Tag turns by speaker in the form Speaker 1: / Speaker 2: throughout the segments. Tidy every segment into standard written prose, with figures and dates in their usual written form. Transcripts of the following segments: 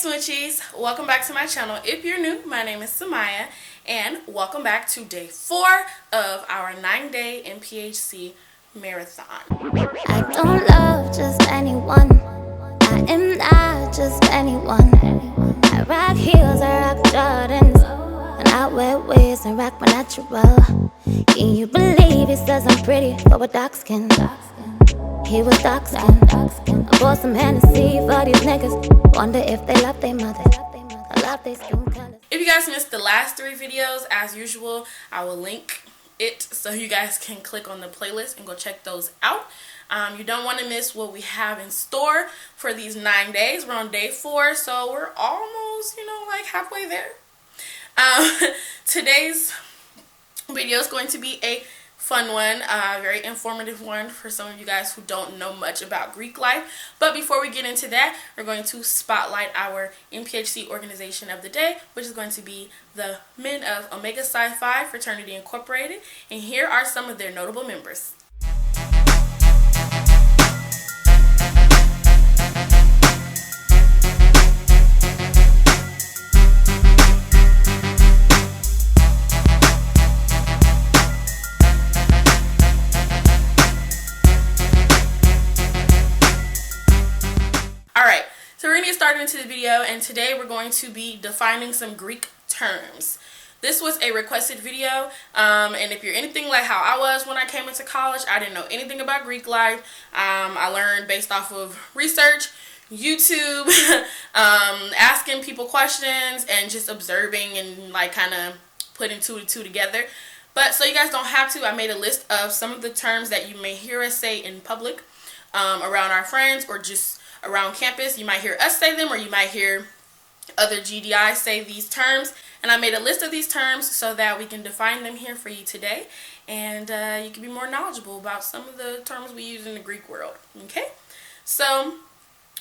Speaker 1: Smoochies, welcome back to my channel. If you're new, my name is Semyia, and welcome back to day 4 of our 9-day NPHC marathon.
Speaker 2: I don't love just anyone. I am not just anyone. I rock heels, I rock Jordans, and I wear wigs and rock my natural. Can you believe he says I'm pretty for a dark skin? He was dark skinned. I bought some Hennessy for these niggas. Wonder if they love their mother. I love their skin color.
Speaker 1: If you guys missed the last 3 videos, as usual, I will link it so you guys can click on the playlist and go check those out. You don't want to miss what we have in store for these 9 days. We're on day 4, so we're almost, like halfway there. Today's video is going to be a fun one, very informative one for some of you guys who don't know much about Greek life. But before we get into that, we're going to spotlight our NPHC organization of the day, which is going to be the Men of Omega Psi Phi Fraternity Incorporated. And here are some of their notable members. Into the video, and today we're going to be defining some Greek terms. This was a requested video, and if you're anything like how I was when I came into college, I didn't know anything about Greek life. I learned based off of research, YouTube, asking people questions, and just observing and kind of putting 2 and 2 together. But so you guys don't have to, I made a list of some of the terms that you may hear us say in public, around our friends, or just around campus. You might hear us say them, or you might hear other GDIs say these terms. And I made a list of these terms so that we can define them here for you today, and you can be more knowledgeable about some of the terms we use in the Greek world. Okay, so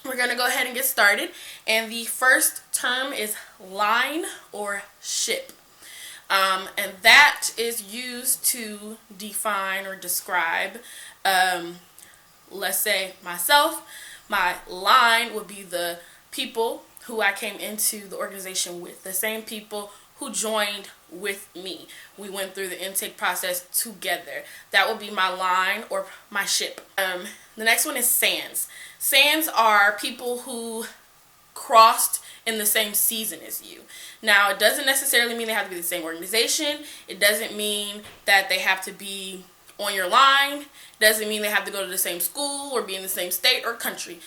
Speaker 1: we're going to go ahead and get started. And the first term is line or ship. And that is used to define or describe, let's say myself. My line would be the people who I came into the organization with, the same people who joined with me. We went through the intake process together. That would be my line or my ship. The next one is sands. Sands are people who crossed in the same season as you. Now, it doesn't necessarily mean they have to be the same organization. It doesn't mean that they have to be on your line. Doesn't mean they have to go to the same school or be in the same state or country.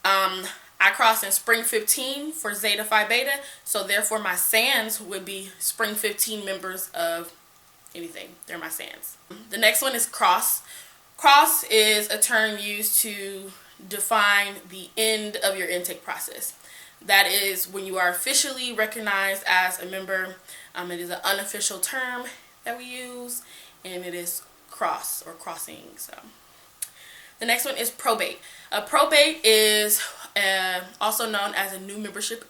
Speaker 1: I crossed in spring 15 for Zeta Phi Beta, so therefore my sands would be spring 15 members of anything. They're my sands. The next one is cross. Cross is a term used to define the end of your intake process. That is when you are officially recognized as a member. It is an unofficial term that we use, and it is cross or crossing. So the next one is probate. A probate is also known as a new membership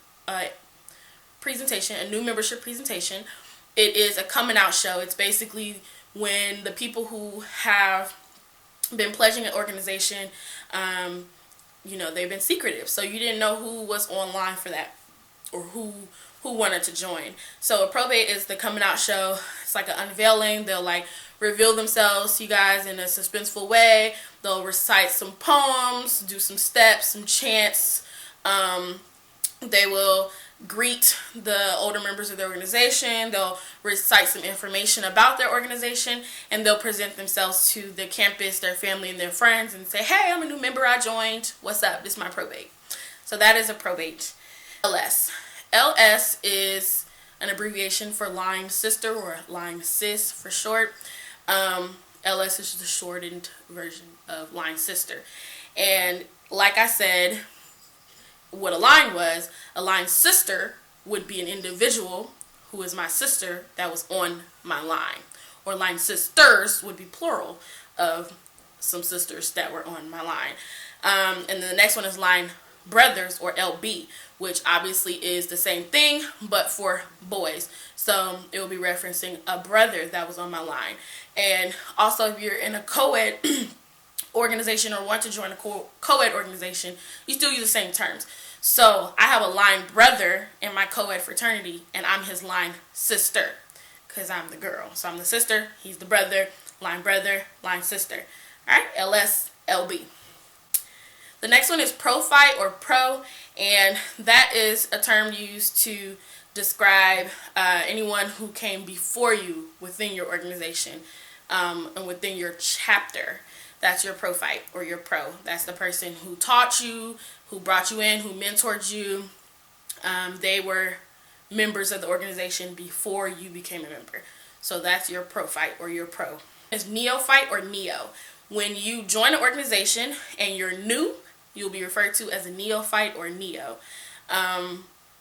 Speaker 1: presentation. A new membership presentation. It is a coming out show. It's basically when the people who have been pledging an organization, they've been secretive, so you didn't know who was online for that or who wanted to join. So a probate is the coming out show. It's like an unveiling. They'll reveal themselves to you guys in a suspenseful way. They'll recite some poems, do some steps, some chants. They will greet the older members of the organization. They'll recite some information about their organization, and they'll present themselves to the campus, their family, and their friends, and say, hey, I'm a new member, I joined, what's up, this is my probate. So that is a probate. LS. LS is an abbreviation for line sister, or line sis for short. LS is the shortened version of line sister. And like I said, what a line sister would be an individual who is my sister that was on my line. Or line sisters would be plural of some sisters that were on my line. And then the next one is line brothers, or LB, which obviously is the same thing but for boys. So it will be referencing a brother that was on my line. And also, if you're in a co-ed organization or want to join a co-ed organization, you still use the same terms. So I have a line brother in my co-ed fraternity, and I'm his line sister because I'm the girl. So I'm the sister, he's the brother, line sister. All right, LSLB. The next one is pro-fight or pro, and that is a term used to describe anyone who came before you within your organization and within your chapter. That's your pro-fight or your pro. That's the person who taught you, who brought you in, who mentored you. They were members of the organization before you became a member. So that's your pro-fight or your pro. It's neophyte or neo. When you join an organization and you're new, you'll be referred to as a neophyte or neo.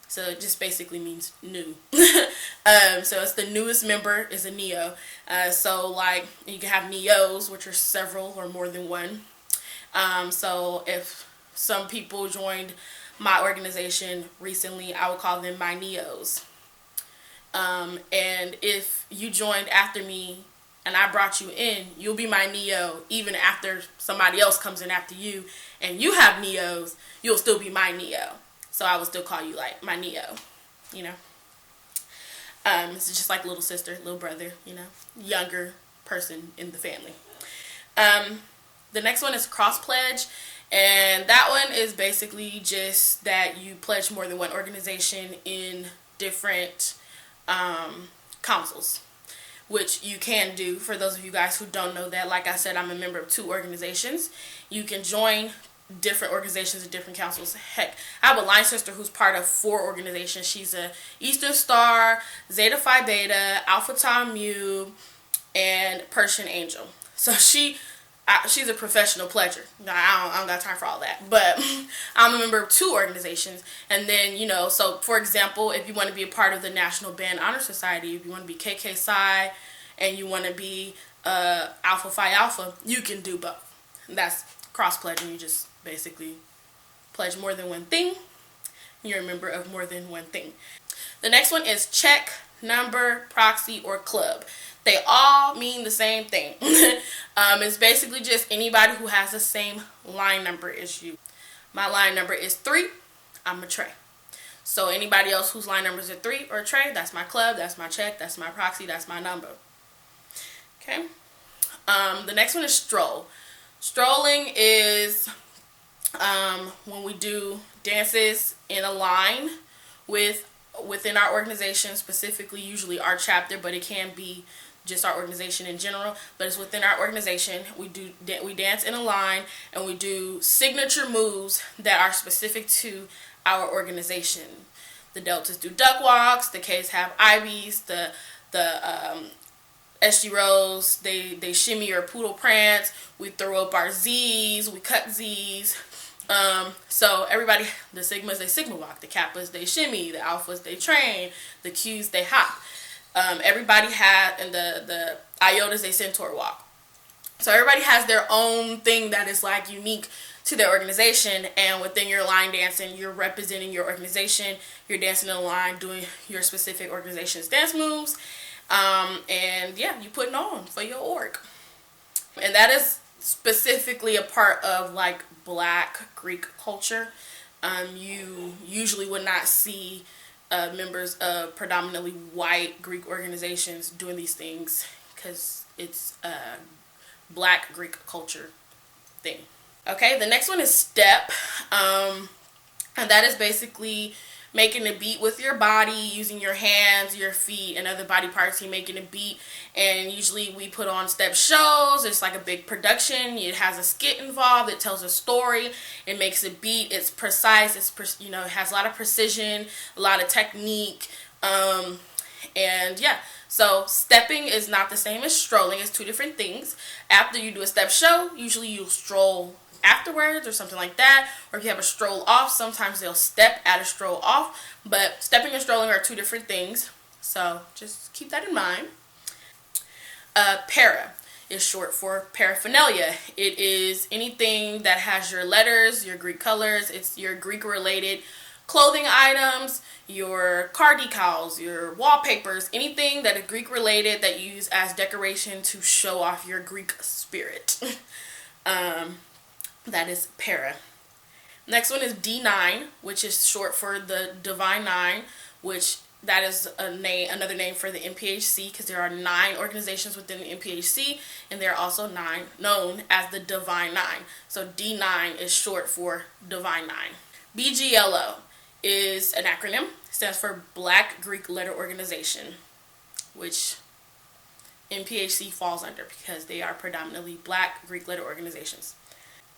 Speaker 1: So it just basically means new. So it's the newest member is a neo. So like you can have neos, which are several or more than one. So if some people joined my organization recently, I would call them my neos. And if you joined after me and I brought you in, you'll be my neo even after somebody else comes in after you and you have neos, you'll still be my neo. So I would still call you like my neo, you know. It's just like little sister, little brother, you know, younger person in the family. The next one is cross pledge, and that one is basically just that you pledge more than one organization in different councils, which you can do. For those of you guys who don't know that, like I said, I'm a member of 2 organizations. You can join different organizations and different councils. Heck, I have a line sister who's part of 4 organizations. She's a Eastern Star, Zeta Phi Beta, Alpha Tau Mu, and Persian Angel. So she's a professional pledger. I don't got time for all that. But I'm a member of 2 organizations. And then, you know, so for example, if you want to be a part of the National Band Honor Society, if you want to be KK Psi and you want to be Alpha Phi Alpha, you can do both. And that's cross pledging. You just basically pledge more than one thing. You're a member of more than one thing. The next one is check, number, proxy, or club. They all mean the same thing. It's basically just anybody who has the same line number as you. My line number is 3. I'm a Trey. So anybody else whose line numbers are 3 or Trey, that's my club, that's my check, that's my proxy, that's my number. Okay. The next one is stroll. Strolling is when we do dances in a line within our organization, specifically usually our chapter, but it can be just our organization in general. But it's within our organization. We dance in a line and we do signature moves that are specific to our organization. The Deltas do duck walks. The Ks have IBs. The SG rows, they shimmy or poodle prance. We throw up our Z's, we cut Z's. So everybody, the Sigmas, they Sigma walk. The Kappas, they shimmy. The Alphas, they train. The Qs, they hop. Everybody and the Iotas, they Centaur walk. So everybody has their own thing that is like unique to their organization, and within your line dancing, you're representing your organization. You're dancing in a line, doing your specific organization's dance moves. And yeah, you putting on for your org. And that is specifically a part of like Black Greek culture. You usually would not see members of predominantly white Greek organizations doing these things because it's a Black Greek culture thing. Okay, the next one is step. And that is basically making a beat with your body, using your hands, your feet, and other body parts. You're making a beat, and usually we put on step shows. It's like a big production. It has a skit involved. It tells a story. It makes a beat. It's precise. It has a lot of precision, a lot of technique, and yeah. So stepping is not the same as strolling. It's 2 different things. After you do a step show, usually you'll stroll afterwards or something like that, or if you have a stroll off, sometimes they'll step at a stroll off. But stepping and strolling are 2 different things, so just keep that in mind. Para is short for paraphernalia. It is anything that has your letters, your Greek colors. It's your Greek related clothing items, your car decals, your wallpapers, anything that is Greek related that you use as decoration to show off your Greek spirit. That is para. Next one is D9, which is short for the Divine Nine, which that is another name for the NPHC, because there are 9 organizations within the NPHC, and they're also known as the Divine Nine. So D9 is short for Divine Nine. BGLO is an acronym. It stands for Black Greek Letter Organization, which NPHC falls under because they are predominantly Black Greek letter organizations.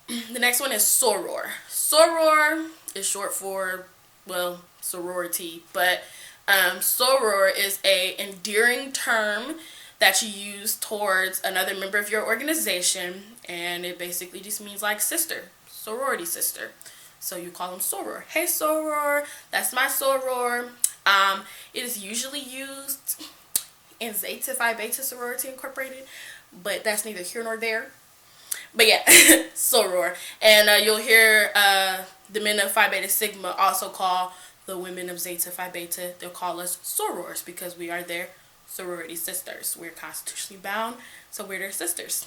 Speaker 1: The next one is Soror. Soror is short for, well, sorority, but Soror is a endearing term that you use towards another member of your organization, and it basically just means like sister, sorority sister. So you call them Soror. Hey Soror, that's my Soror. It is usually used in Zeta Phi Beta Sorority Incorporated, but that's neither here nor there. But yeah, Soror. And you'll hear the men of Phi Beta Sigma also call the women of Zeta Phi Beta, they'll call us Sorors because we are their sorority sisters. We're constitutionally bound, so we're their sisters.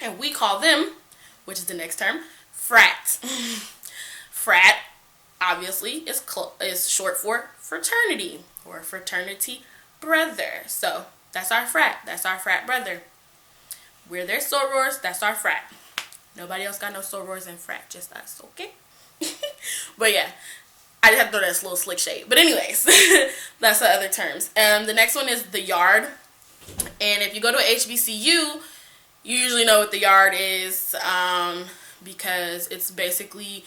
Speaker 1: And we call them, which is the next term, Frat. Frat, obviously, is short for fraternity or fraternity brother. So that's our frat. That's our frat brother. We're their sorors. That's our frat. Nobody else got no sorors and frat. Just us, okay? But yeah, I just have to throw that little slick shade. But anyways, that's the other terms. The next one is the yard. And if you go to a HBCU, you usually know what the yard is, because it's basically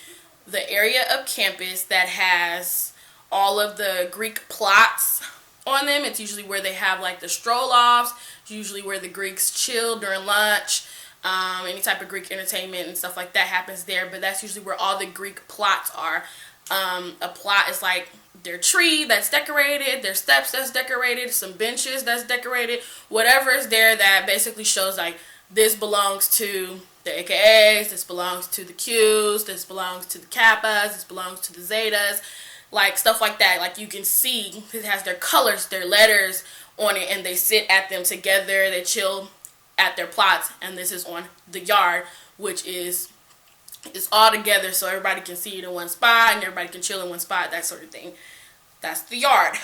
Speaker 1: the area of campus that has all of the Greek plots on them. It's usually where they have like the stroll offs. It's usually where the Greeks chill during lunch. Any type of Greek entertainment and stuff like that happens there. But that's usually where all the Greek plots are. A plot is like their tree that's decorated, their steps that's decorated, some benches that's decorated, whatever is there that basically shows like this belongs to the AKAs, this belongs to the Qs, this belongs to the Kappas, this belongs to the Zetas, like stuff like that. Like you can see it has their colors, their letters on it, and they sit at them together, they chill at their plots, and this is on the yard, which is it's all together so everybody can see it in one spot and everybody can chill in one spot, that sort of thing. That's the yard.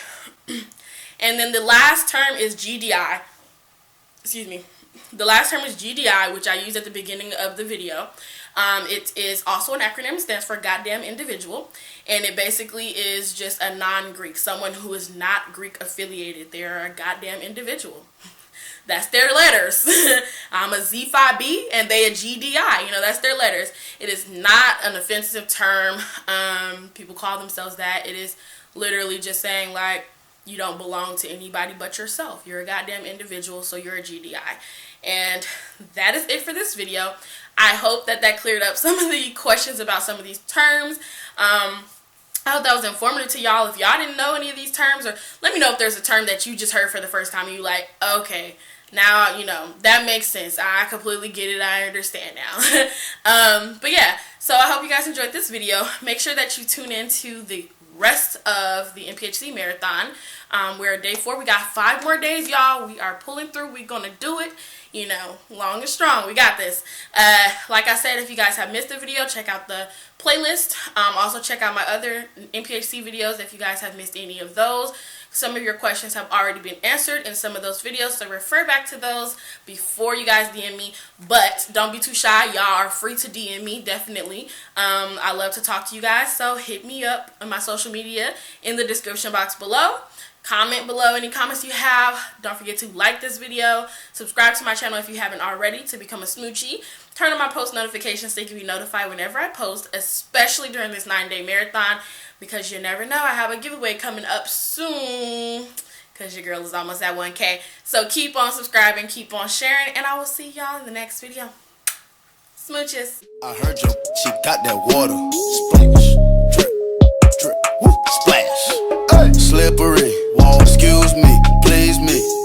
Speaker 1: And then the last term is GDI. Excuse me. The last term is GDI, which I used at the beginning of the video. It is also an acronym. It stands for Goddamn Individual. And it basically is just a non-Greek, someone who is not Greek affiliated. They're a goddamn individual. That's their letters. I'm a Z Phi B and they a GDI. You know, that's their letters. It is not an offensive term. People call themselves that. It is literally just saying like you don't belong to anybody but yourself. You're a goddamn individual, so you're a GDI. And that is it for this video. I hope that cleared up some of the questions about some of these terms. I hope that was informative to y'all. If y'all didn't know any of these terms, or let me know if there's a term that you just heard for the first time and you like, okay, now, you know, that makes sense. I completely get it. I understand now. But yeah, so I hope you guys enjoyed this video. Make sure that you tune into the rest of the NPHC marathon. We're at day 4. We got 5 more days, y'all. We are pulling through. We're going to do it. You know, long and strong. We got this. Like I said, if you guys have missed the video, check out the playlist. Also check out my other NPHC videos if you guys have missed any of those. Some of your questions have already been answered in some of those videos, so refer back to those before you guys DM me. But don't be too shy. Y'all are free to DM me, definitely. I love to talk to you guys, so hit me up on my social media in the description box below. Comment below any comments you have. Don't forget to like this video. Subscribe to my channel if you haven't already to become a smoochie. Turn on my post notifications so you can be notified whenever I post, especially during this 9-day marathon, because you never know. I have a giveaway coming up soon because your girl is almost at 1K. So keep on subscribing, keep on sharing, and I will see y'all in the next video. Smooches.
Speaker 3: I heard you. She got that water. Splash. Drip. Drip. Woo. Splash. Hey. Slippery. Whoa. Excuse me. Please me.